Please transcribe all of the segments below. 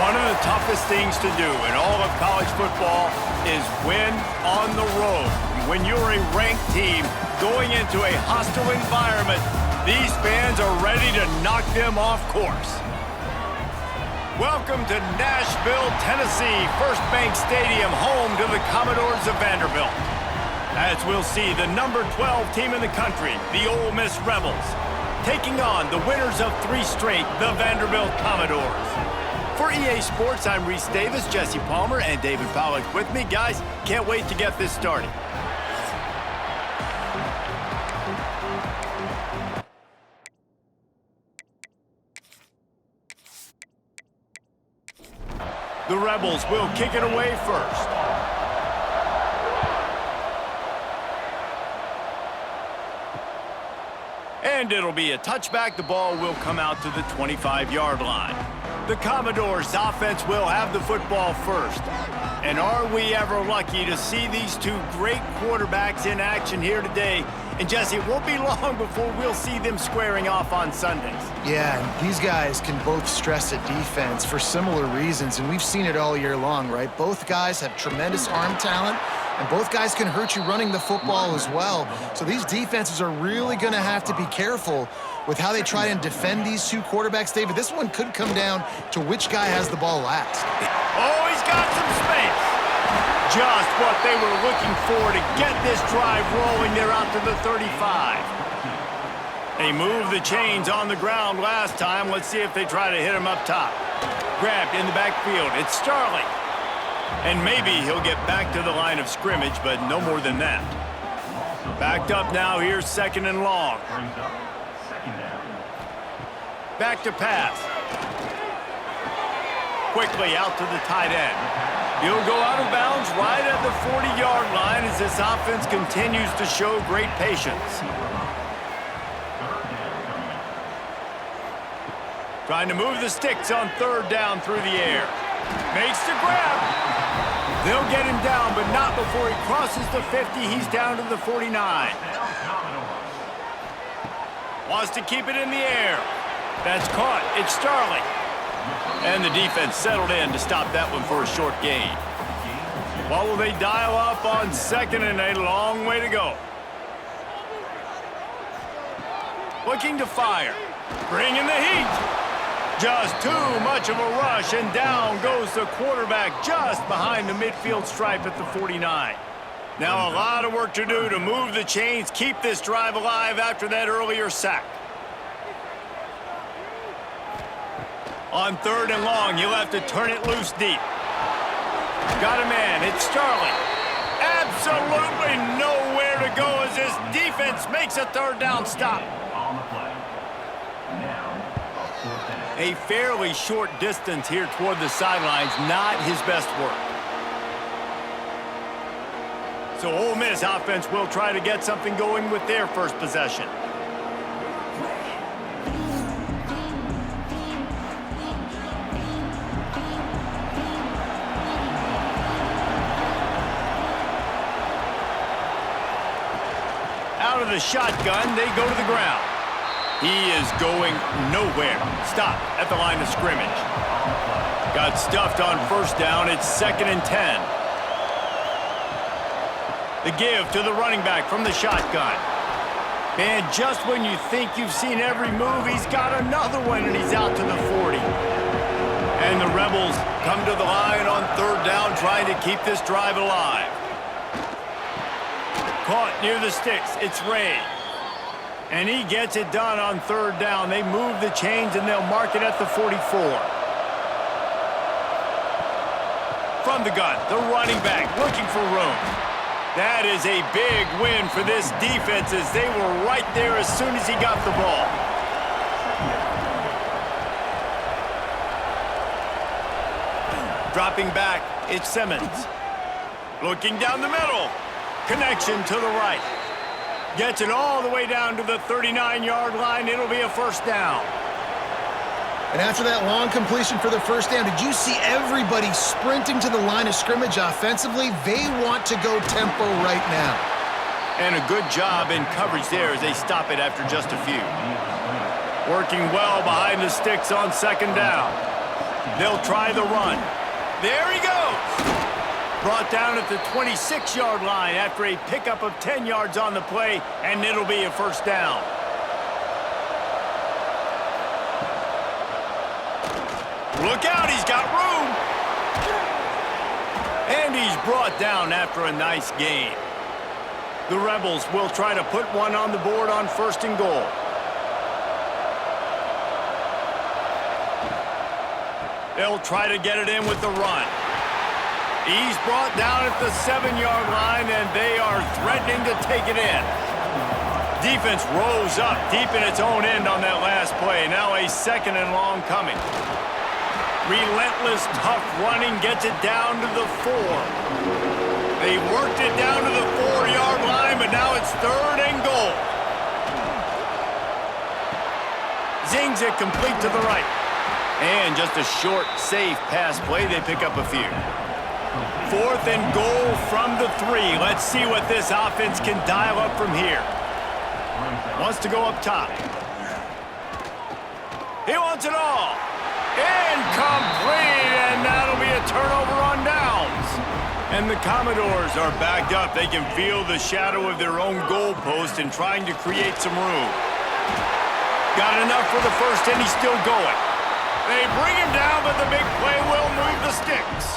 One of the toughest things to do in all of college football is win on the road. When you're a ranked team going into a hostile environment, these fans are ready to knock them off course. Welcome to Nashville, Tennessee, First Bank Stadium, home to the Commodores of Vanderbilt. As we'll see, the number 12 team in the country, the Ole Miss Rebels, taking on the winners of 3 straight, the Vanderbilt Commodores. For EA Sports, I'm Reese Davis, Jesse Palmer, and David Pollack with me. Guys, can't wait to get this started. The Rebels will kick it away first. And it'll be a touchback. The ball will come out to the 25-yard line. The Commodores' offense will have the football first. And are we ever lucky to see these two great quarterbacks in action here today? And Jesse, it won't be long before we'll see them squaring off on Sundays. Yeah, and these guys can both stress at defense for similar reasons, and we've seen it all year long, right? Both guys have tremendous arm talent, and both guys can hurt you running the football as well. So these defenses are really going to have to be careful with how they try and defend these two quarterbacks. David, this one could come down to which guy has the ball last. Oh, he's got some space. Just what they were looking for to get this drive rolling. They're out to the 35. They moved the chains on the ground last time. Let's see if they try to hit him up top. Grabbed in the backfield. It's Starling. And maybe he'll get back to the line of scrimmage, but no more than that. Backed up now. Here's 2nd and long. Back to pass. Quickly out to the tight end. He'll go out of bounds right at the 40-yard line as this offense continues to show great patience. Trying to move the sticks on 3rd down through the air. Makes the grab. They'll get him down, but not before he crosses the 50. He's down to the 49. Wants to keep it in the air. That's caught. It's Starling. And the defense settled in to stop that one for a short gain. What will they dial up on 2nd and a long way to go? Looking to fire. Bringing the heat. Just too much of a rush, and down goes the quarterback just behind the midfield stripe at the 49. Now a lot of work to do to move the chains, keep this drive alive after that earlier sack. On 3rd and long, you'll have to turn it loose deep. Got a man. It's Starling. Absolutely nowhere to go as this defense makes a 3rd down stop. A fairly short distance here toward the sidelines, not his best work. So Ole Miss offense will try to get something going with their first possession. Out of the shotgun, they go to the ground. He is going nowhere. Stop at the line of scrimmage. Got stuffed on 1st down. It's 2nd and 10. The give to the running back from the shotgun. Man, just when you think you've seen every move, he's got another one, and he's out to the 40. And the Rebels come to the line on 3rd down, trying to keep this drive alive. Caught near the sticks. It's Ray. And he gets it done on 3rd down. They move the chains, and they'll mark it at the 44. From the gun, the running back looking for room. That is a big win for this defense as they were right there as soon as he got the ball. Dropping back, it's Simmons. Looking down the middle. Connection to the right. Gets it all the way down to the 39-yard line. It'll be a 1st down. And after that long completion for the 1st down, did you see everybody sprinting to the line of scrimmage offensively? They want to go tempo right now. And a good job in coverage there as they stop it after just a few. Working well behind the sticks on 2nd down. They'll try the run. There he goes. Brought down at the 26-yard line after a pickup of 10 yards on the play, and it'll be a first down. Look out, he's got room. And he's brought down after a nice gain. The Rebels will try to put one on the board on 1st and goal. They'll try to get it in with the run. He's brought down at the 7-yard line, and they are threatening to take it in. Defense rose up deep in its own end on that last play. Now a 2nd and long coming. Relentless, tough running gets it down to the 4. They worked it down to the 4-yard line, but now it's 3rd and goal. Zings it complete to the right. And just a short, safe pass play. They pick up a few. 4th and goal from the 3. Let's see what this offense can dial up from here. Wants to go up top. He wants it all. Incomplete, and that'll be a turnover on downs. And the Commodores are backed up. They can feel the shadow of their own goalpost and trying to create some room. Got enough for the first, and he's still going. They bring him down, but the big play will move the sticks.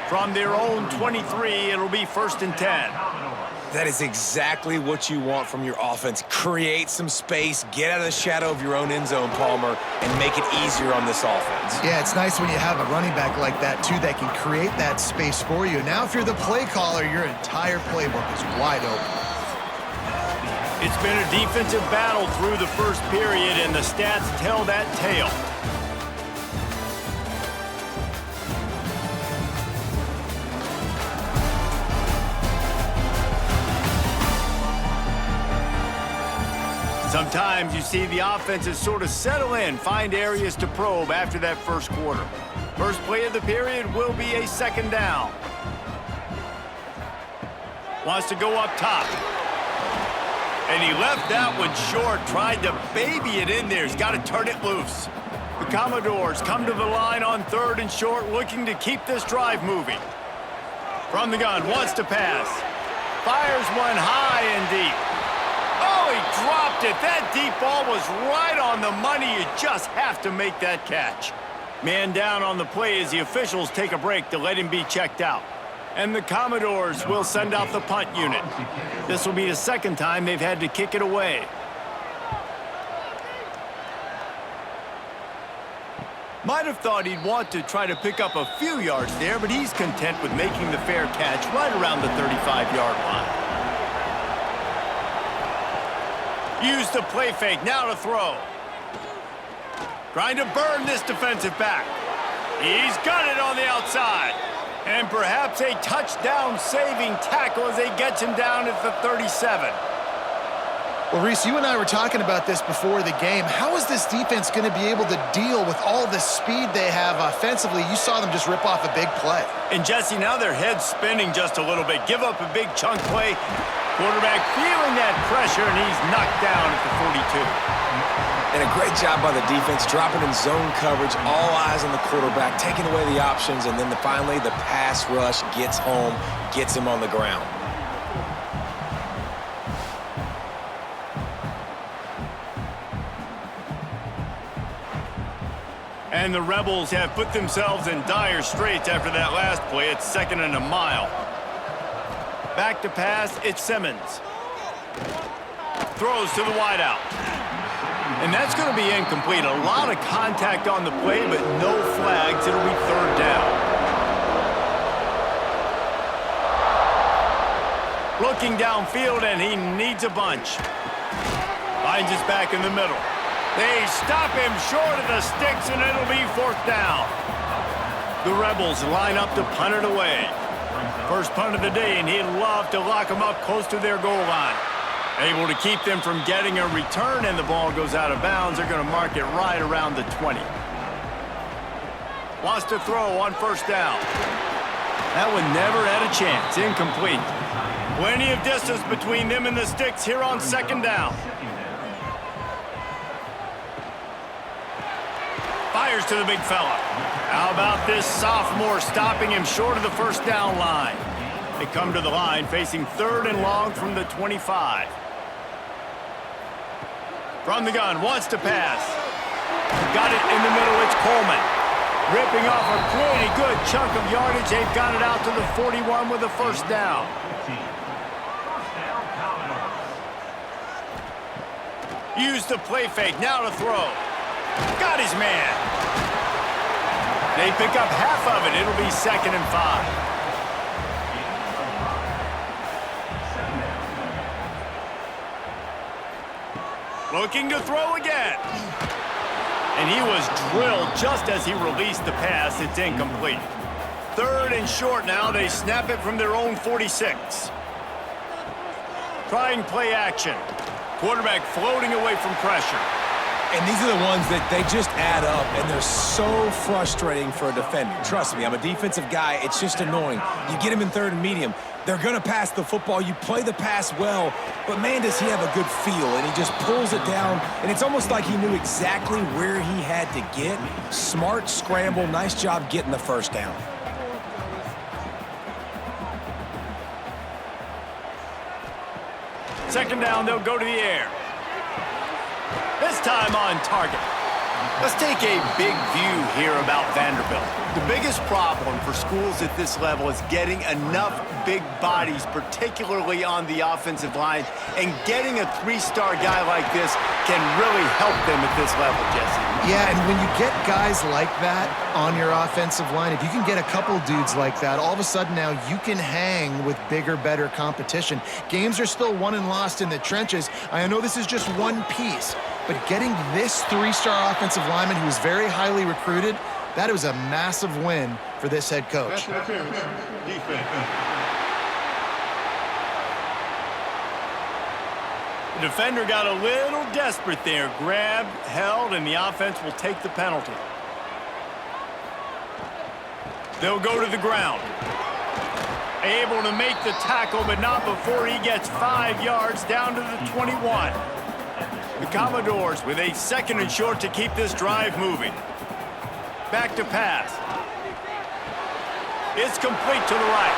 From their own 23, it'll be 1st and 10. That is exactly what you want from your offense. Create some space, get out of the shadow of your own end zone, Palmer, and make it easier on this offense. Yeah, it's nice when you have a running back like that, too, that can create that space for you. Now, if you're the play caller, your entire playbook is wide open. It's been a defensive battle through the first period, and the stats tell that tale. Sometimes you see the offenses sort of settle in, find areas to probe after that first quarter. First play of the period will be a 2nd down. Wants to go up top. And he left that one short, tried to baby it in there. He's got to turn it loose. The Commodores come to the line on 3rd and short, looking to keep this drive moving. From the gun, wants to pass. Fires one high and deep. Oh, he dropped it. That deep ball was right on the money. You just have to make that catch. Man down on the play as the officials take a break to let him be checked out. And the Commodores will send out the punt unit. This will be the 2nd time they've had to kick it away. Might have thought he'd want to try to pick up a few yards there, but he's content with making the fair catch right around the 35-yard line. Use the play fake, now to throw. Trying to burn this defensive back. He's got it on the outside. And perhaps a touchdown-saving tackle as he gets him down at the 37. Well, Reese, you and I were talking about this before the game. How is this defense going to be able to deal with all the speed they have offensively? You saw them just rip off a big play. And, Jesse, now their head's spinning just a little bit. Give up a big chunk play. Quarterback feeling that pressure, and he's knocked down at the 42. And a great job by the defense, dropping in zone coverage, all eyes on the quarterback, taking away the options, and then finally the pass rush gets home, gets him on the ground. And the Rebels have put themselves in dire straits after that last play. It's 2nd and a mile. Back to pass, it's Simmons. Throws to the wideout. And that's going to be incomplete. A lot of contact on the play, but no flags. It'll be 3rd down. Looking downfield, and he needs a bunch. Finds his back in the middle. They stop him short of the sticks, and it'll be 4th down. The Rebels line up to punt it away. First punt of the day, and he'd love to lock them up close to their goal line. Able to keep them from getting a return, and the ball goes out of bounds. They're going to mark it right around the 20. Wants to throw on 1st down. That one never had a chance. Incomplete. Plenty of distance between them and the sticks here on 2nd down. Fires to the big fella. How about this sophomore stopping him short of the first down line? They come to the line facing 3rd and long from the 25. From the gun, wants to pass. Got it in the middle, it's Coleman. Ripping off a pretty good chunk of yardage. They've got it out to the 41 with a first down. Use the play fake, now to throw. Got his man. They pick up half of it. It'll be 2nd and 5. Looking to throw again. And he was drilled just as he released the pass. It's incomplete. 3rd and short now. They snap it from their own 46. Trying play action. Quarterback floating away from pressure. And these are the ones that they just add up, and they're so frustrating for a defender. Trust me, I'm a defensive guy. It's just annoying. You get him in 3rd and medium. They're going to pass the football. You play the pass well, but man, does he have a good feel, and he just pulls it down, and it's almost like he knew exactly where he had to get. Smart scramble. Nice job getting the first down. Second down, they'll go to the air. This time on target. Let's take a big view here about Vanderbilt. The biggest problem for schools at this level is getting enough big bodies, particularly on the offensive line, and getting a 3-star guy like this can really help them at this level, Jesse. Yeah, and when you get guys like that on your offensive line, if you can get a couple dudes like that, all of a sudden now you can hang with bigger, better competition. Games are still won and lost in the trenches. I know this is just one piece, but getting this 3-star offensive lineman who was very highly recruited, that was a massive win for this head coach. Defense. The defender got a little desperate there. Grabbed, held, and the offense will take the penalty. They'll go to the ground. Able to make the tackle, but not before he gets 5 yards down to the 21. The Commodores with a 2nd and short to keep this drive moving. Back to pass. It's complete to the right.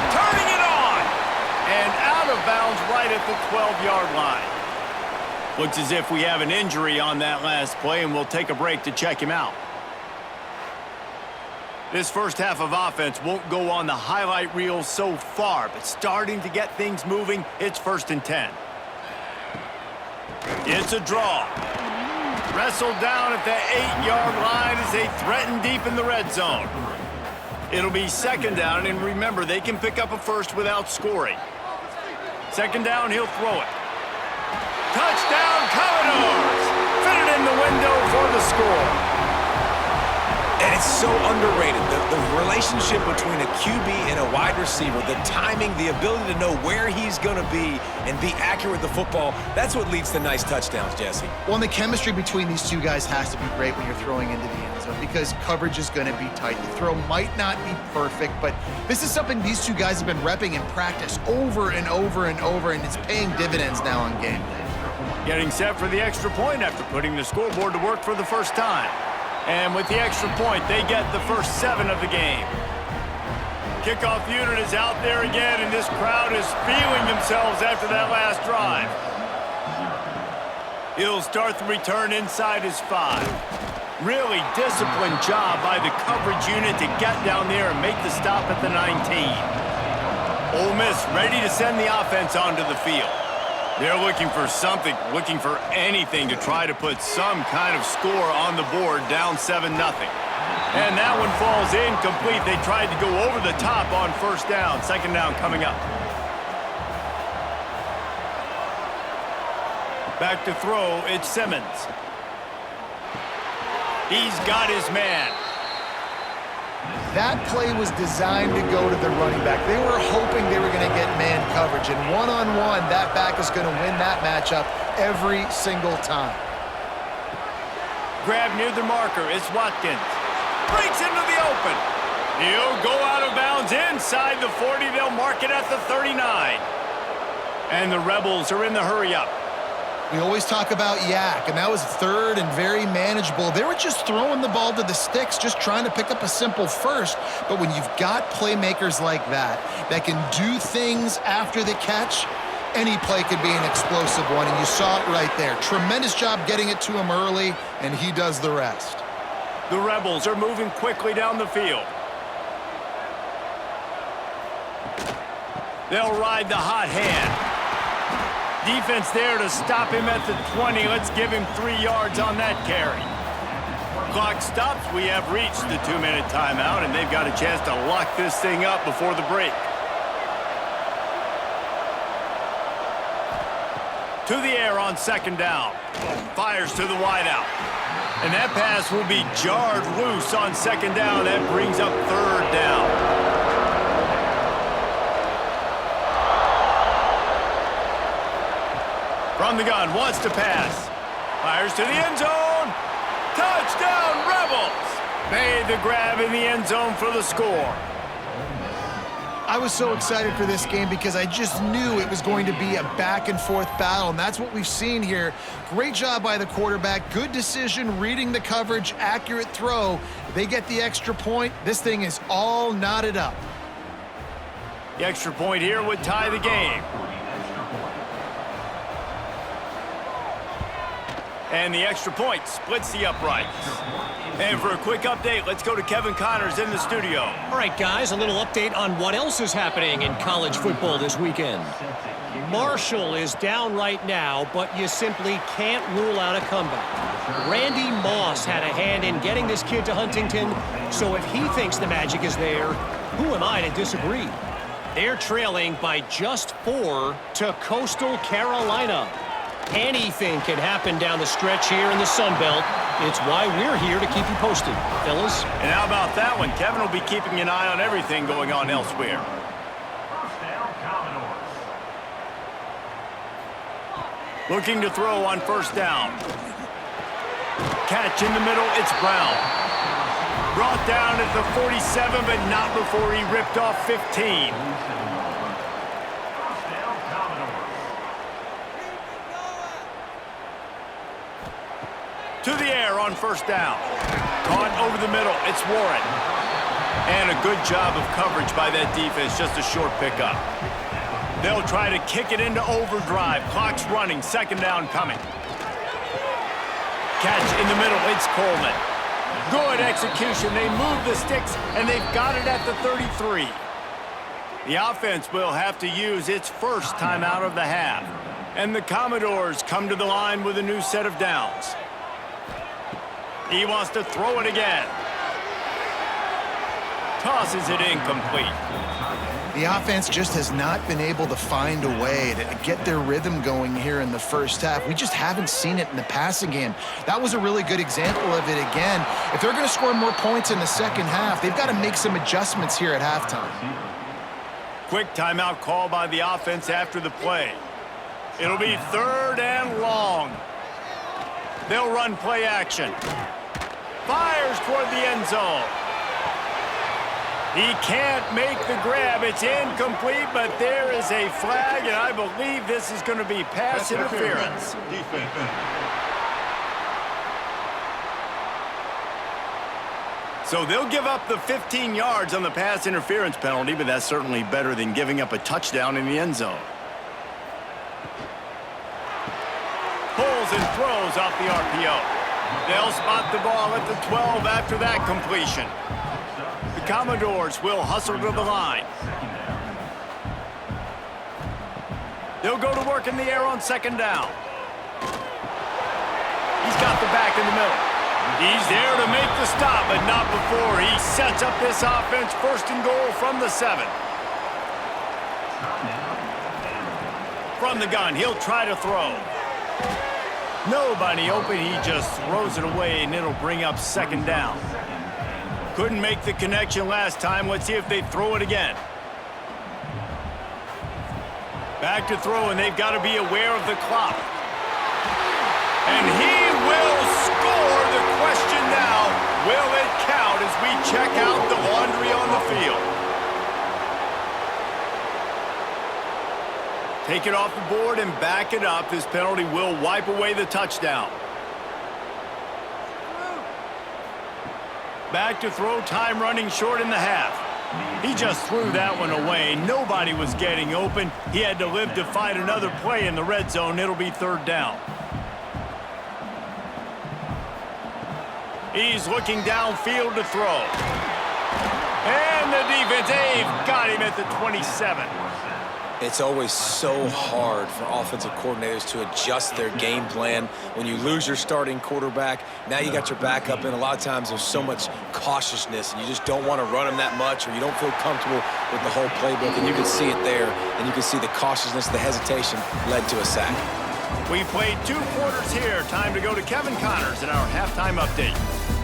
Turning it on! And out of bounds right at the 12-yard line. Looks as if we have an injury on that last play, and we'll take a break to check him out. This first half of offense won't go on the highlight reel so far, but starting to get things moving, it's 1st and 10. It's a draw. Wrestled down at the 8-yard line as they threaten deep in the red zone. It'll be 2nd down, and remember, they can pick up a first without scoring. 2nd down, he'll throw it. Touchdown, Commodores! Fit it in the window for the score. And it's so underrated. The relationship between a QB and a wide receiver, the timing, the ability to know where he's going to be and be accurate with the football, that's what leads to nice touchdowns, Jesse. Well, and the chemistry between these two guys has to be great when you're throwing into the end zone because coverage is going to be tight. The throw might not be perfect, but this is something these two guys have been repping in practice over and over and over, and it's paying dividends now on game day. Getting set for the extra point after putting the scoreboard to work for the first time. And with the extra point, they get the first 7 of the game. Kickoff unit is out there again, and this crowd is feeling themselves after that last drive. He'll start the return inside his 5. Really disciplined job by the coverage unit to get down there and make the stop at the 19. Ole Miss ready to send the offense onto the field. They're looking for something, looking for anything to try to put some kind of score on the board, down 7-0. And that one falls incomplete. They tried to go over the top on 1st down. 2nd down coming up. Back to throw, it's Simmons. He's got his man. That play was designed to go to the running back. They were hoping they were going to get man coverage, and one-on-one, that back is going to win that matchup every single time. Grab near the marker, it's Watkins. Breaks into the open. He'll go out of bounds inside the 40. They'll mark it at the 39. And the Rebels are in the hurry-up. We always talk about yak, and that was third and very manageable. They were just throwing the ball to the sticks, just trying to pick up a simple first. But when you've got playmakers like that can do things after the catch, any play could be an explosive one, and you saw it right there. Tremendous job getting it to him early, and he does the rest. The Rebels are moving quickly down the field. They'll ride the hot hand. Defense there to stop him at the 20. Let's give him 3 yards on that carry. Clock stops. We have reached the 2-minute timeout, and they've got a chance to lock this thing up before the break. To the air on second down. Fires to the wideout. And that pass will be jarred loose on second down. That brings up third down. From the gun, wants to pass. Fires to the end zone. Touchdown, Rebels! Made the grab in the end zone for the score. I was so excited for this game because I just knew it was going to be a back-and-forth battle, and that's what we've seen here. Great job by the quarterback. Good decision, reading the coverage, accurate throw. They get the extra point. This thing is all knotted up. The extra point here would tie the game. And the extra point splits the uprights. And for a quick update, let's go to Kevin Connors in the studio. All right, guys, a little update on what else is happening in college football this weekend. Marshall is down right now, but you simply can't rule out a comeback. Randy Moss had a hand in getting this kid to Huntington, so if he thinks the magic is there, who am I to disagree? They're trailing by just 4 to Coastal Carolina. Anything can happen down the stretch here in the Sun Belt. It's why we're here to keep you posted, fellas. And how about that one? Kevin will be keeping an eye on everything going on elsewhere. Looking to throw on first down. Catch in the middle, it's Brown. Brought down at the 47, but not before he ripped off 15. To the air on first down. Caught over the middle. It's Warren. And a good job of coverage by that defense. Just a short pickup. They'll try to kick it into overdrive. Clock's running. Second down coming. Catch in the middle. It's Coleman. Good execution. They move the sticks, and they've got it at the 33. The offense will have to use its first timeout of the half. And the Commodores come to the line with a new set of downs. He wants to throw it again. Tosses it incomplete. The offense just has not been able to find a way to get their rhythm going here in the first half. We just haven't seen it in the passing game. That was a really good example of it again. If they're going to score more points in the second half, they've got to make some adjustments here at halftime. Quick timeout call by the offense after the play. It'll be third and long. They'll run play action. Fires toward the end zone. He can't make the grab. It's incomplete, but there is a flag, and I believe this is going to be pass interference. So they'll give up the 15 yards on the pass interference penalty, but that's certainly better than giving up a touchdown in the end zone. Pulls and throws off the RPO. They'll spot the ball at the 12 after that completion. The Commodores will hustle to the line. They'll go to work in the air on second down. He's got the back in the middle. He's there to make the stop, but not before he sets up this offense first and goal from the 7. From the gun, he'll try to throw. Nobody open, he just throws it away, and it'll bring up second down. Couldn't make the connection last time. Let's see if they throw it again. Back to throw, and they've got to be aware of the clock. And he will score. The question now, will it count as we check out the laundry on the field? Take it off the board and back it up. This penalty will wipe away the touchdown. Back to throw, time running short in the half. He just threw that one away. Nobody was getting open. He had to live to find another play in the red zone. It'll be third down. He's looking downfield to throw. And the defense, they've got him at the 27. It's always so hard for offensive coordinators to adjust their game plan. When you lose your starting quarterback, now you got your backup in. A lot of times there's so much cautiousness, and you just don't want to run them that much, or you don't feel comfortable with the whole playbook, and you can see it there, and you can see the cautiousness, the hesitation led to a sack. We played 2 quarters here. Time to go to Kevin Connors in our halftime update.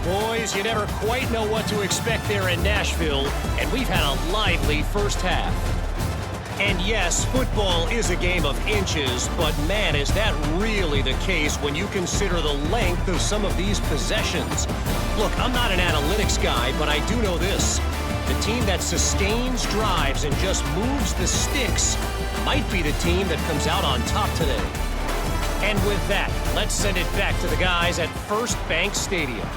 Boys, you never quite know what to expect there in Nashville, and we've had a lively first half. And yes, football is a game of inches, but man, is that really the case when you consider the length of some of these possessions. Look, I'm not an analytics guy, but I do know this. The team that sustains drives and just moves the sticks might be the team that comes out on top today. And with that, let's send it back to the guys at First Bank Stadium.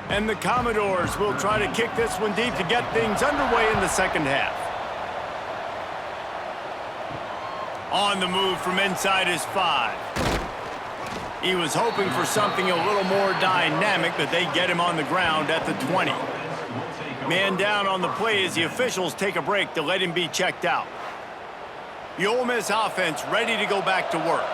And the Commodores will try to kick this one deep to get things underway in the second half. On the move from inside his 5. He was hoping for something a little more dynamic, but they get him on the ground at the 20. Man down on the play as the officials take a break to let him be checked out. The Ole Miss offense ready to go back to work.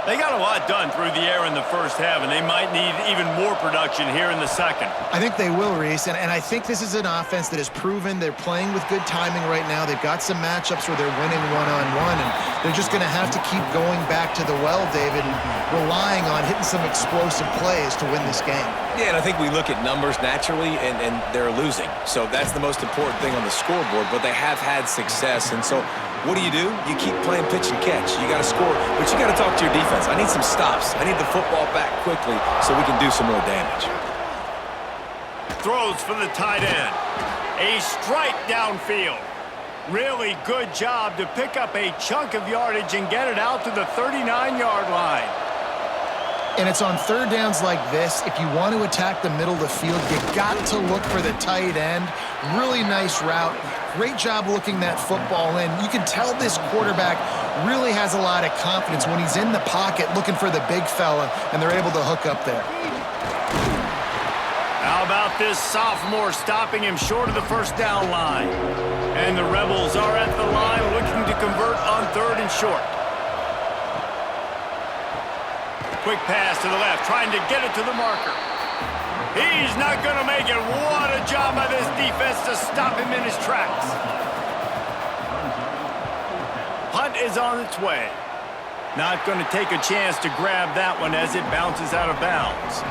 They got a lot done through the air in the first half, and they might need even more production here in the second. I think they will, Reese, and I think this is an offense that has proven they're playing with good timing right now. They've got some matchups where they're winning one-on-one, and they're just going to have to keep going back to the well, David, and relying on hitting some explosive plays to win this game. Yeah, and I think we look at numbers naturally, and they're losing. So that's the most important thing on the scoreboard, but they have had success, and so what do? You keep playing pitch and catch. You got to score, but you got to talk to your defense. I need some stops. I need the football back quickly so we can do some more damage. Throws for the tight end. A strike downfield. Really good job to pick up a chunk of yardage and get it out to the 39-yard line. And it's on third downs like this. If you want to attack the middle of the field, you got to look for the tight end. Really nice route. Great job looking that football in. You can tell this quarterback really has a lot of confidence when he's in the pocket looking for the big fella, and they're able to hook up there. How about this sophomore stopping him short of the first down line? And the Rebels are at the line looking to convert on third and short. Quick pass to the left, trying to get it to the marker. He's not going to make it. What a job by this defense to stop him in his tracks. Punt is on its way. Not going to take a chance to grab that one as it bounces out of bounds.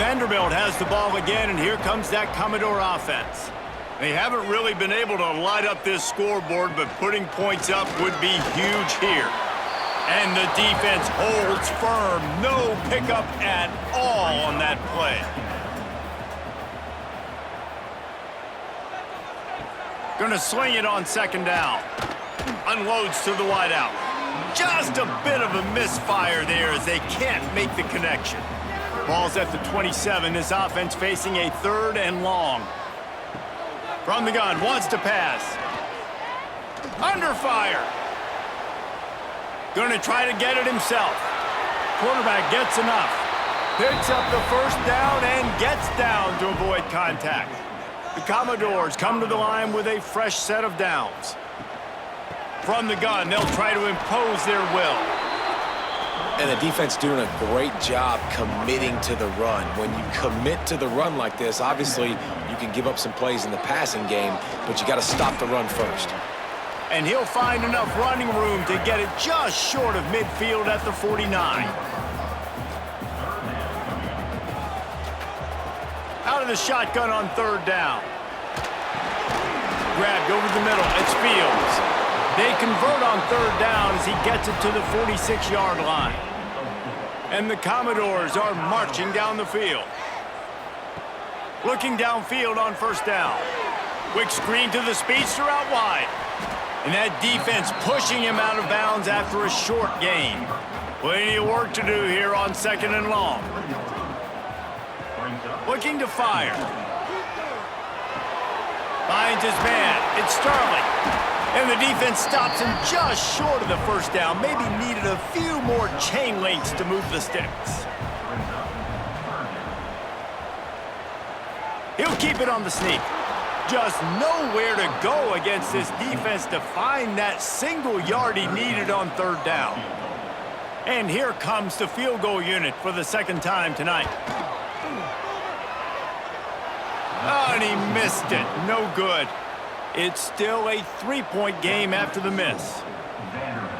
Vanderbilt has the ball again, and here comes that Commodore offense. They haven't really been able to light up this scoreboard, but putting points up would be huge here. And the defense holds firm. No pickup at all on that play. Gonna swing it on second down. Unloads to the wideout. Just a bit of a misfire there as they can't make the connection. Ball's at the 27. This offense facing a third and long. From the gun, wants to pass. Under fire. Gonna try to get it himself. Quarterback gets enough. Picks up the first down and gets down to avoid contact. The Commodores come to the line with a fresh set of downs. From the gun, they'll try to impose their will. And the defense doing a great job committing to the run. When you commit to the run like this, obviously you can give up some plays in the passing game, but you got to stop the run first. And he'll find enough running room to get it just short of midfield at the 49. Out of the shotgun on third down. Grabbed over the middle. It's Fields. They convert on third down as he gets it to the 46-yard line. And the Commodores are marching down the field. Looking downfield on first down. Quick screen to the speedster out wide. And that defense pushing him out of bounds after a short gain. Plenty of work to do here on 2nd and long. Looking to fire. Finds his man. It's Sterling. And the defense stops him just short of the first down. Maybe needed a few more chain links to move the sticks. He'll keep it on the sneak. Just nowhere to go against this defense to find that single yard he needed on 3rd down. And here comes the field goal unit for the 2nd time tonight. Oh, and he missed it. No good. It's still a 3-point game after the miss.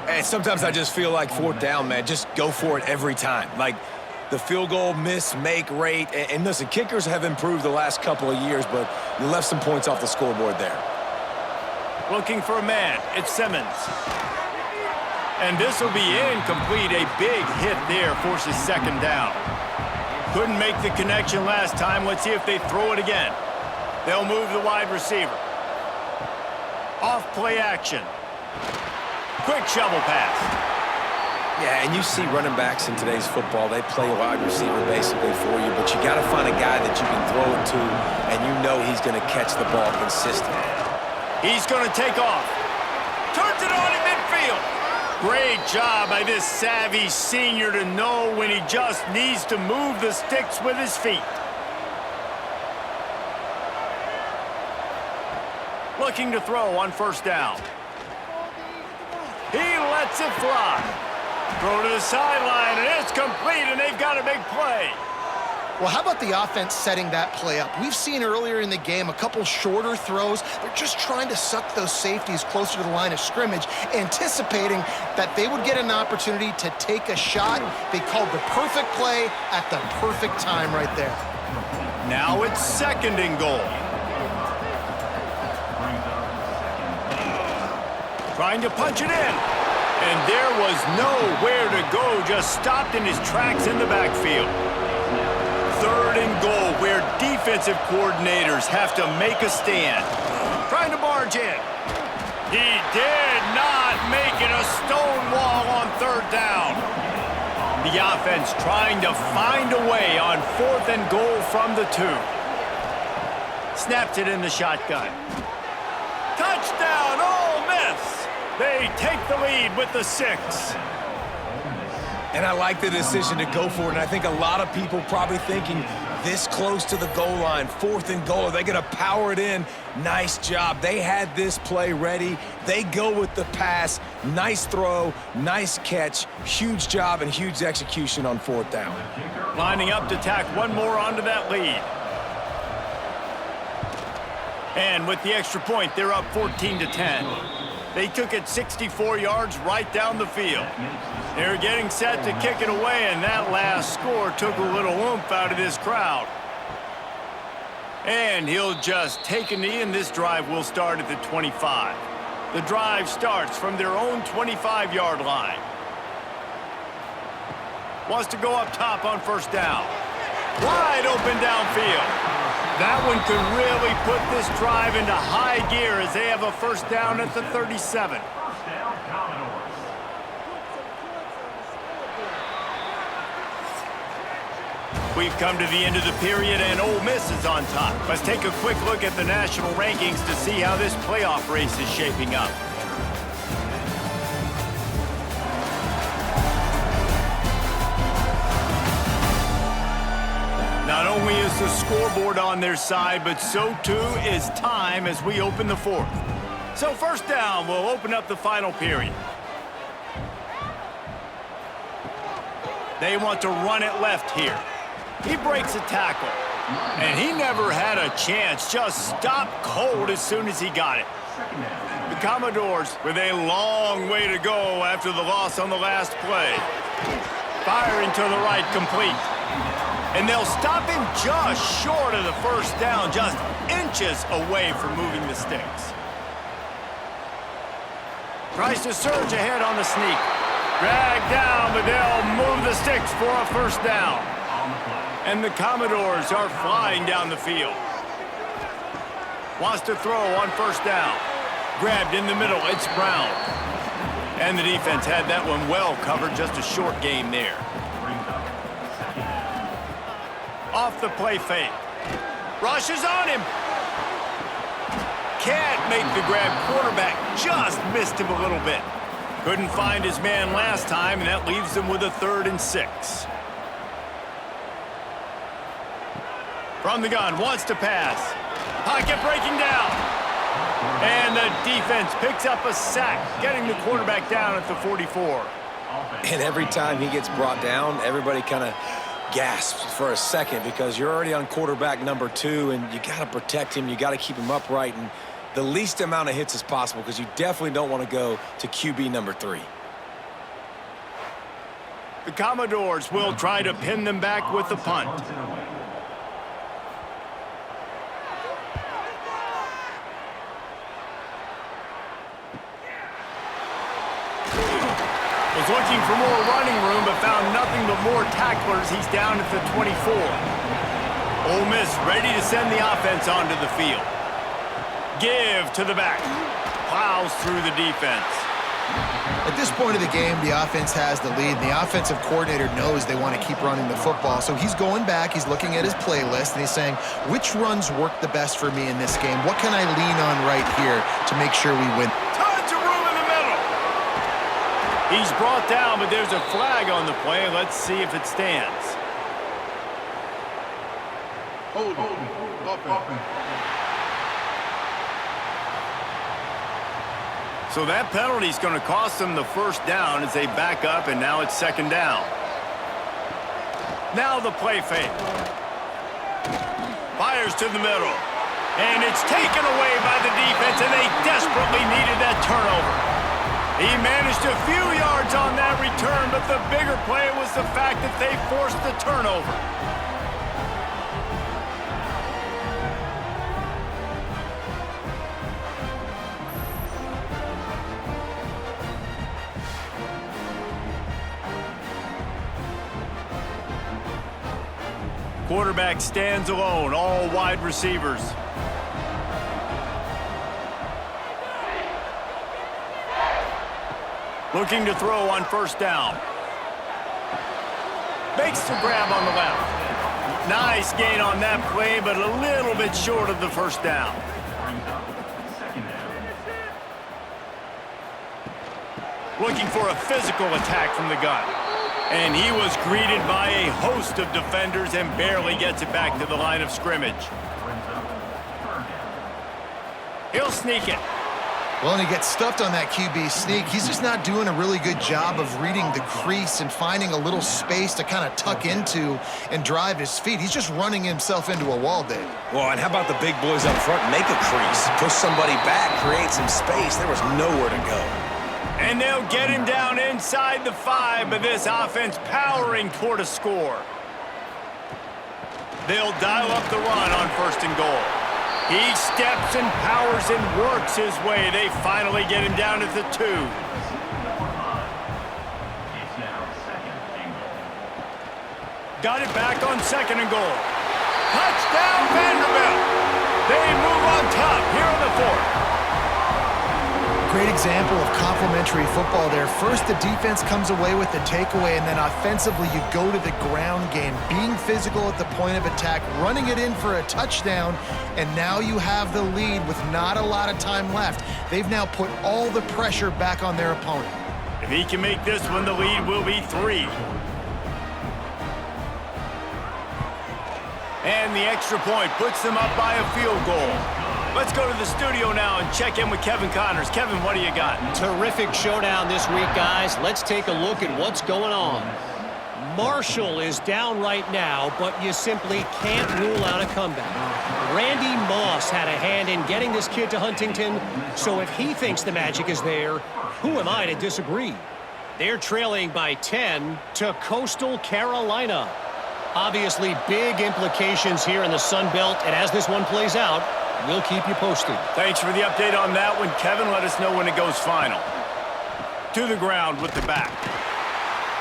Hey, sometimes I just feel like 4th down, man. Just go for it every time. Like, the field goal miss-make rate. And listen, kickers have improved the last couple of years, but you left some points off the scoreboard there. Looking for a man. It's Simmons. And this will be incomplete. A big hit there forces 2nd down. Couldn't make the connection last time. Let's see if they throw it again. They'll move the wide receiver. Off play action. Quick shovel pass. Yeah, and you see running backs in today's football, they play wide receiver basically for you, but you got to find a guy that you can throw it to, and you know he's going to catch the ball consistently. He's going to take off. Turns it on in midfield. Great job by this savvy senior to know when he just needs to move the sticks with his feet. Looking to throw on 1st down. He lets it fly. Throw to the sideline, and it's complete, and they've got a big play. Well, how about the offense setting that play up? We've seen earlier in the game a couple shorter throws. They're just trying to suck those safeties closer to the line of scrimmage, anticipating that they would get an opportunity to take a shot. They called the perfect play at the perfect time right there. Now it's 2nd and goal. Trying to punch it in. And there was nowhere to go, just stopped in his tracks in the backfield. 3rd and goal, where defensive coordinators have to make a stand. Trying to barge in. He did not make it a stone wall on 3rd down. The offense trying to find a way on 4th and goal from the 2. Snaps it in the shotgun. Touchdown, Ole Miss! They take the lead with the 6. And I like the decision to go for it, and I think a lot of people probably thinking this close to the goal line, 4th and goal, are they going to power it in? Nice job. They had this play ready. They go with the pass. Nice throw, nice catch, huge job and huge execution on 4th down. Lining up to tack one more onto that lead. And with the extra point, they're up 14-10. They took it 64 yards right down the field. They're getting set to kick it away, and that last score took a little oomph out of this crowd. And he'll just take a knee, and this drive will start at the 25. The drive starts from their own 25-yard line. Wants to go up top on 1st down. Wide open downfield. That one could really put this drive into high gear as they have a 1st down at the 37. We've come to the end of the period, and Ole Miss is on top. Let's take a quick look at the national rankings to see how this playoff race is shaping up. Not only is the scoreboard on their side, but so too is time as we open the 4th. So 1st down will open up the final period. They want to run it left here. He breaks a tackle, and he never had a chance. Just stopped cold as soon as he got it. The Commodores with a long way to go after the loss on the last play. Firing to the right, complete. And they'll stop him just short of the 1st down, just inches away from moving the sticks. Tries to surge ahead on the sneak. Dragged down, but they'll move the sticks for a 1st down. And the Commodores are flying down the field. Wants to throw on 1st down. Grabbed in the middle, it's Brown. And the defense had that one well covered, just a short game there. Off the play fake. Rushes on him. Can't make the grab. Quarterback just missed him a little bit. Couldn't find his man last time, and that leaves him with a 3rd and 6. From the gun, wants to pass. Pocket breaking down. And the defense picks up a sack, getting the quarterback down at the 44. And every time he gets brought down, everybody kind of gasps for a second because you're already on quarterback number 2, and you got to protect him. You got to keep him upright and the least amount of hits as possible because you definitely don't want to go to QB number 3. The Commodores will try to pin them back with the punt. Was looking for more running room, but found nothing but more tacklers. He's down at the 24. Ole Miss ready to send the offense onto the field. Give to the back. Plows through the defense. At this point of the game, the offense has the lead, and the offensive coordinator knows they want to keep running the football. So he's going back, he's looking at his playlist, and he's saying, which runs work the best for me in this game? What can I lean on right here to make sure we win? Tons of room in the middle. He's brought down, but there's a flag on the play. Let's see if it stands. Hold it. So that penalty is going to cost them the 1st down as they back up, and now it's 2nd down. Now the play fake. Fires to the middle. And it's taken away by the defense, and they desperately needed that turnover. He managed a few yards on that return, but the bigger play was the fact that they forced the turnover. Quarterback stands alone, all wide receivers. Looking to throw on 1st down. Makes the grab on the left. Nice gain on that play, but a little bit short of the 1st down. Looking for a physical attack from the gun. And he was greeted by a host of defenders and barely gets it back to the line of scrimmage. He'll sneak it. Well, and he gets stuffed on that QB sneak. He's just not doing a really good job of reading the crease and finding a little space to kind of tuck into and drive his feet. He's just running himself into a wall, Dave. Well, and how about the big boys up front? Make a crease, push somebody back, create some space. There was nowhere to go. And they'll get him down inside the 5, but this offense powering toward a score. They'll dial up the run on 1st and goal. He steps and powers and works his way. They finally get him down at the 2. Got it back on 2nd and goal. Touchdown, Vanderbilt. They move on top here in the 4th. Great example of complementary football there. First, the defense comes away with the takeaway, and then offensively, you go to the ground game, being physical at the point of attack, running it in for a touchdown, and now you have the lead with not a lot of time left. They've now put all the pressure back on their opponent. If he can make this one, the lead will be 3. And the extra point puts them up by a field goal. Let's go to the studio now and check in with Kevin Connors. Kevin, what do you got? Terrific showdown this week, guys. Let's take a look at what's going on. Marshall is down right now, but you simply can't rule out a comeback. Randy Moss had a hand in getting this kid to Huntington, so if he thinks the magic is there, who am I to disagree? They're trailing by 10 to Coastal Carolina. Obviously, big implications here in the Sun Belt, and as this one plays out, we'll keep you posted. Thanks for the update on that one, Kevin. Let us know when it goes final. To the ground with the back.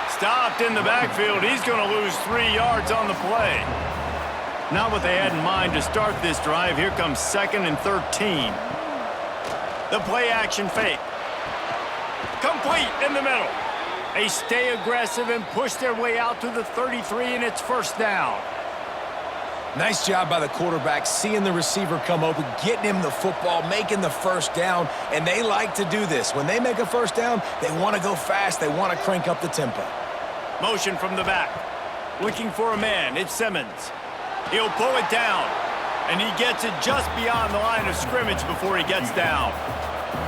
Stopped in the backfield. He's going to lose 3 yards on the play. Not what they had in mind to start this drive. Here comes 2nd and 13. The play action fake. Complete in the middle. They stay aggressive and push their way out to the 33, and it's first down. Nice job by the quarterback, seeing the receiver come open, getting him the football, making the first down, and they like to do this. When they make a first down, they want to go fast. They want to crank up the tempo. Motion from the back. Looking for a man. It's Simmons. He'll pull it down, and he gets it just beyond the line of scrimmage before he gets down.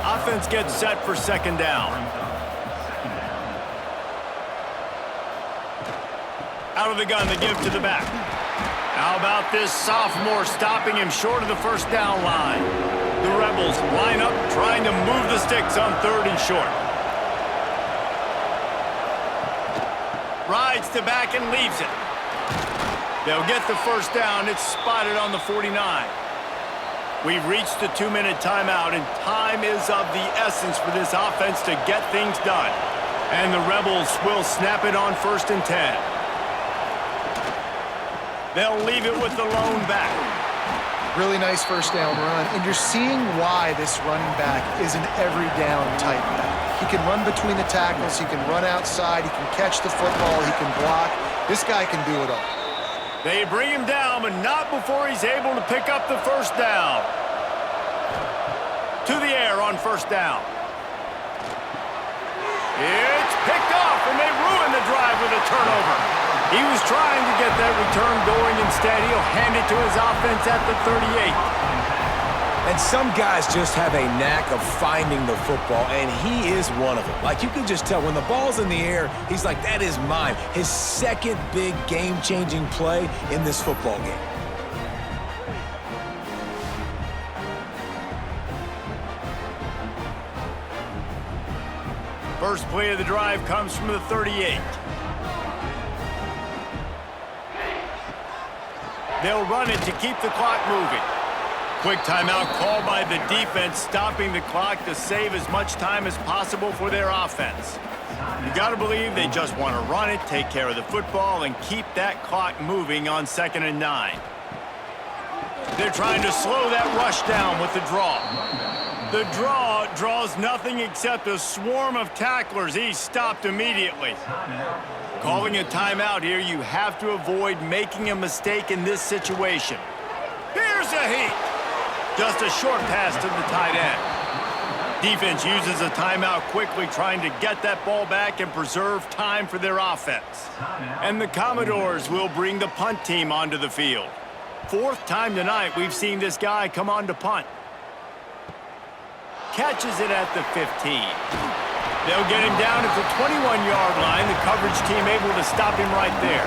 Offense gets set for second down. Out of the gun, the give to the back. How about this sophomore stopping him short of the first down line? The Rebels line up trying to move the sticks on 3rd and short. Rides the back and leaves it. They'll get the first down. It's spotted on the 49. We've reached the 2-minute timeout, and time is of the essence for this offense to get things done. And the Rebels will snap it on 1st and 10. They'll leave it with the lone back. Really nice first down run, and you're seeing why this running back is an every down type back. He can run between the tackles, he can run outside, he can catch the football, he can block. This guy can do it all. They bring him down, but not before he's able to pick up the first down. To the air on first down. It's picked off, and they ruin the drive with a turnover. He was trying to get that return going. Instead, he'll hand it to his offense at the 38. And some guys just have a knack of finding the football, and he is one of them. Like, you can just tell when the ball's in the air, he's like, that is mine. His second big game-changing play in this football game. First play of the drive comes from the 38. They'll run it to keep the clock moving. Quick timeout called by the defense, stopping the clock to save as much time as possible for their offense. You got to believe they just want to run it, take care of the football, and keep that clock moving on 2nd and 9. They're trying to slow that rush down with the draw. The draw draws nothing except a swarm of tacklers. He's stopped immediately. Calling a timeout here, you have to avoid making a mistake in this situation. Here's a heat. Just a short pass to the tight end. Defense uses a timeout quickly, trying to get that ball back and preserve time for their offense. And the Commodores will bring the punt team onto the field. 4th time tonight we've seen this guy come on to punt. Catches it at the 15. They'll get him down at the 21-yard line. The coverage team able to stop him right there.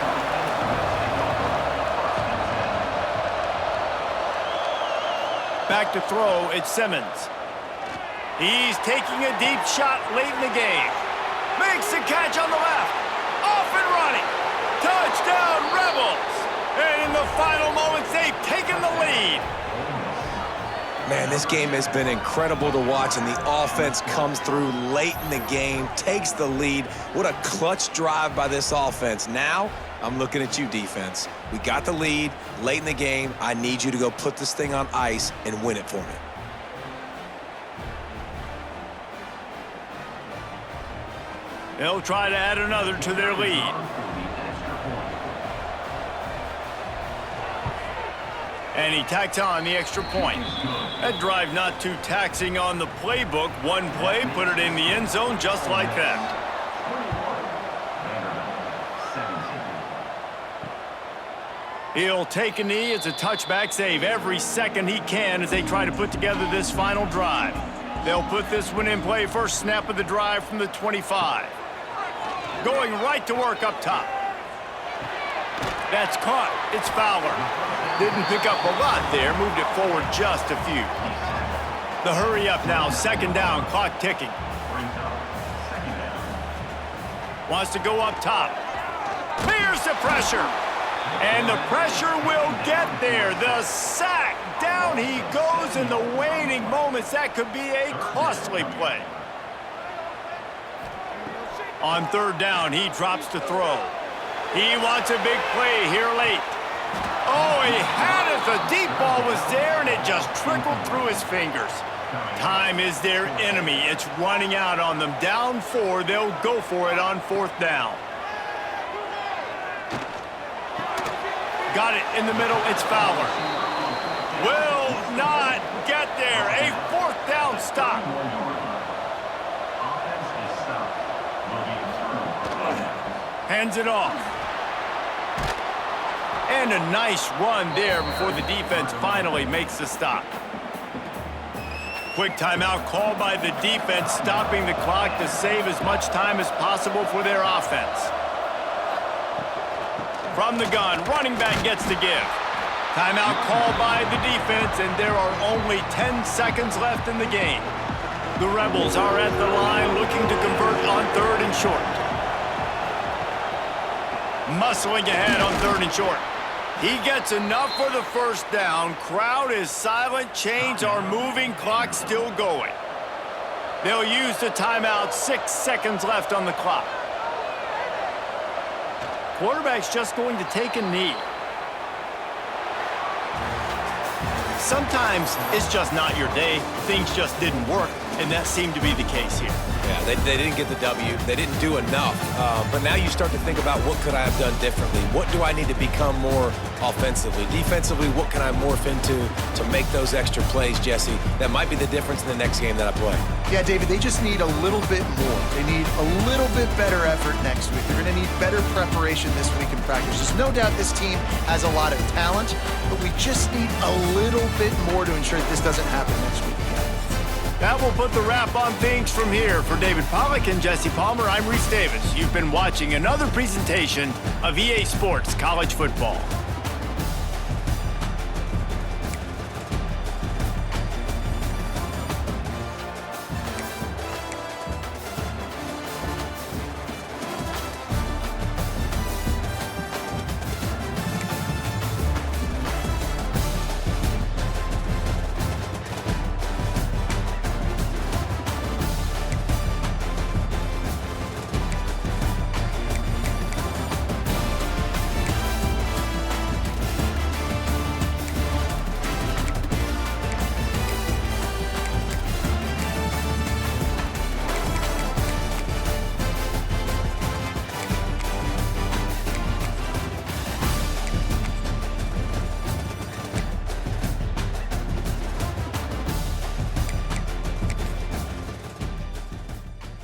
Back to throw, it's Simmons. He's taking a deep shot late in the game. Makes the catch on the left. Off and running. Touchdown, Rebels. And in the final moments, they've taken the lead. Man, this game has been incredible to watch, and the offense comes through late in the game, takes the lead. What a clutch drive by this offense. Now, I'm looking at you, defense. We got the lead late in the game. I need you to go put this thing on ice and win it for me. They'll try to add another to their lead. And he tacks on the extra point. That drive not too taxing on the playbook. One play, put it in the end zone just like that. He'll take a knee. It's a touchback save every second he can as they try to put together this final drive. They'll put this one in play first snap of the drive from the 25. Going right to work up top. That's caught. It's Fowler. Didn't pick up a lot there. Moved it forward just a few. The hurry up now. 2nd down. Clock ticking. Wants to go up top. Clears the pressure. And the pressure will get there. The sack. Down he goes in the waning moments. That could be a costly play. On 3rd down, he drops to throw. He wants a big play here late. Oh, he had it. The deep ball was there, and it just trickled through his fingers. Time is their enemy. It's running out on them. Down 4, they'll go for it on 4th down. Got it in the middle. It's Fowler. Will not get there. A 4th down stop. Hands it off. And a nice run there before the defense finally makes the stop. Quick timeout called by the defense, stopping the clock to save as much time as possible for their offense. From the gun, running back gets to give. Timeout called by the defense, and there are only 10 seconds left in the game. The Rebels are at the line looking to convert on 3rd and short. Muscling ahead on 3rd and short. He gets enough for the 1st down. Crowd is silent. Chains are moving. Clock still going. They'll use the timeout. 6 seconds left on the clock. Quarterback's just going to take a knee. Sometimes it's just not your day. Things just didn't work, and that seemed to be the case here. Yeah, they didn't get the W. They didn't do enough. But now you start to think about what could I have done differently? What do I need to become more offensively? Defensively, what can I morph into to make those extra plays, Jesse? That might be the difference in the next game that I play. Yeah, David, they just need a little bit more. They need a little bit better effort next week. They're going to need better preparation this week in practice. There's no doubt this team has a lot of talent, but we just need a little bit more to ensure that this doesn't happen next week again. That will put the wrap on things from here. For David Pollack and Jesse Palmer, I'm Reese Davis. You've been watching another presentation of EA Sports College Football.